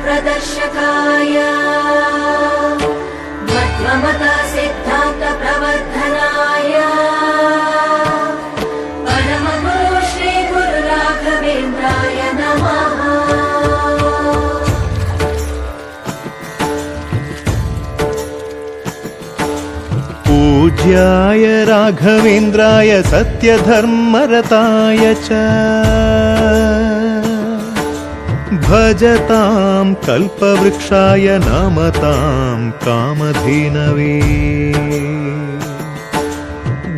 प्रदर्शकाय मत्वमता सिद्धान्त प्रवर्धनाय परमगुरु श्री गुरु राघवेन्द्राय नमः। पूज्याय राघवेन्द्राय सत्यधर्मरताय च भजतां कल्पवृक्षाय नमतां कामधेनवे।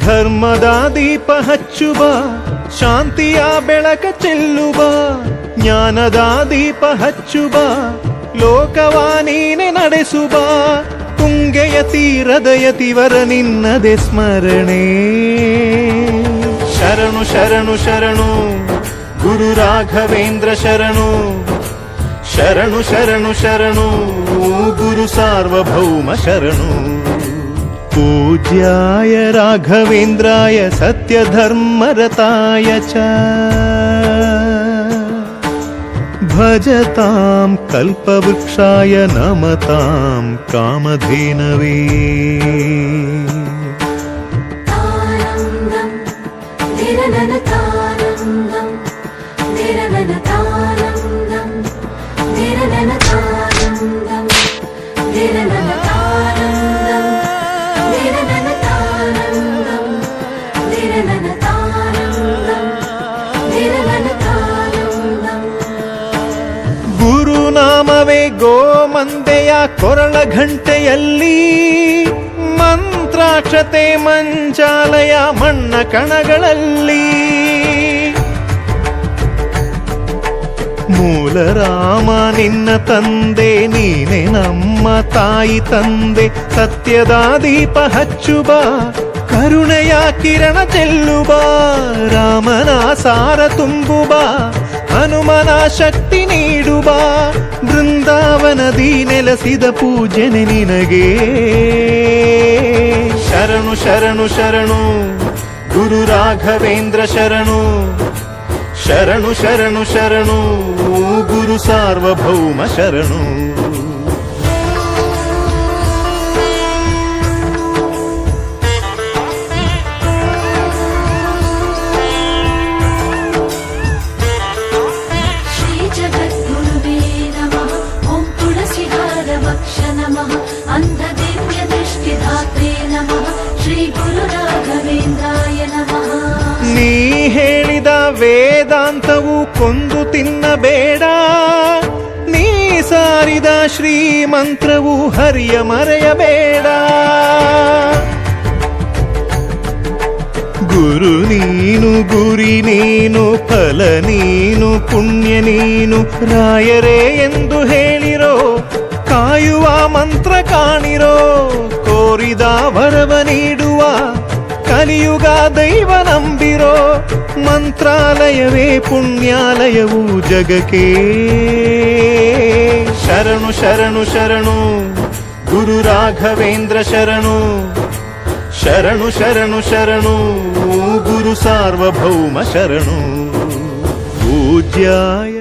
ಧರ್ಮದ ದೀಪ ಹಚ್ಚುವ ಶಾಂತಿಯ ಬೆಳಕ ಚೆಲ್ಲುವ ಜ್ಞಾನದ ದೀಪ ಹಚ್ಚುವ ಲೋಕವ ನೀನೆ ನಡೆಸುವ ತುಂಗೆಯ ತೀರದ ಯತಿವರ ನಿನ್ನದೆ ಸ್ಮರಣೆ ಶರಣು ಶರಣು ಶರಣು ಗುರು ರಾಘವೇಂದ್ರ ಶರಣು ಶರಣು ಶರಣು ಶರಣು ಗುರು ಸಾರ್ವಭೌಮ ಶರಣು। पूज्याय राघवेन्द्राय सत्यधर्मरताय च भजतां कल्पवृक्षाय नमतां कामधेनवे। ಗುರುನಾಮವೇ ಗೋಮಂದೆಯ ಕೊರಳ ಘಂಟೆಯಲ್ಲಿ ಮಂತ್ರಾಕ್ಷತೆ ಮಂಚಾಲಯ ಮಣ್ಣ ಕಣಗಳಲ್ಲಿ ಮೂಲ ರಾಮ ನಿನ್ನ ತಂದೆ ನೀನೆ ನಮ್ಮ ತಾಯಿ ತಂದೆ ಸತ್ಯದ ದೀಪ ಹಚ್ಚುವ ಕರುಣೆಯ ಕಿರಣ ಚೆಲ್ಲುವ ರಾಮನ ಸಾರ ತುಂಬುವ ಹನುಮನ ಶಕ್ತಿ ನೀಡುವ ಬೃಂದಾವನದಿ ನೆಲೆಸಿದ ಪೂಜನೆ ನಿನಗೆ ಶರಣು ಶರಣು ಶರಣು ಗುರು ರಾಘವೇಂದ್ರ ಶರಣು ಶರಣು ಶರಣು ಶರಣು ಗುರು ಸಾರ್ವಭೌಮ ಶರಣು। ನೀ ಹೇಳಿದ ವೇದಾಂತವು ಕೊಂದು ತಿನ್ನಬೇಡ ನೀ ಸಾರಿದ ಶ್ರೀಮಂತ್ರವು ಹರಿಯ ಮರೆಯಬೇಡ ಗುರು ನೀನು ಗುರಿ ನೀನು ಫಲ ನೀನು ಪುಣ್ಯ ನೀನು ರಾಯರೇ ಎಂದು ಹೇಳಿರೋ ಕಾಯುವ ಮಂತ್ರ ಕಾಣಿರೋ ಕೋರಿದ ವರವ ನೀಡುವ ಕಲಿಯುಗ ದೈವ ನಂಬಿರೋ ಮಂತ್ರಾಲಯವೇ ಪುಣ್ಯಾಲಯವು ಜಗಕ್ಕೆ ಶರಣು ಶರಣು ಶರಣು ಗುರು ರಾಘವೇಂದ್ರ ಶರಣು ಶರಣು ಶರಣು ಶರಣು ಗುರು ಸಾರ್ವಭೌಮ ಶರಣು। पूज्याय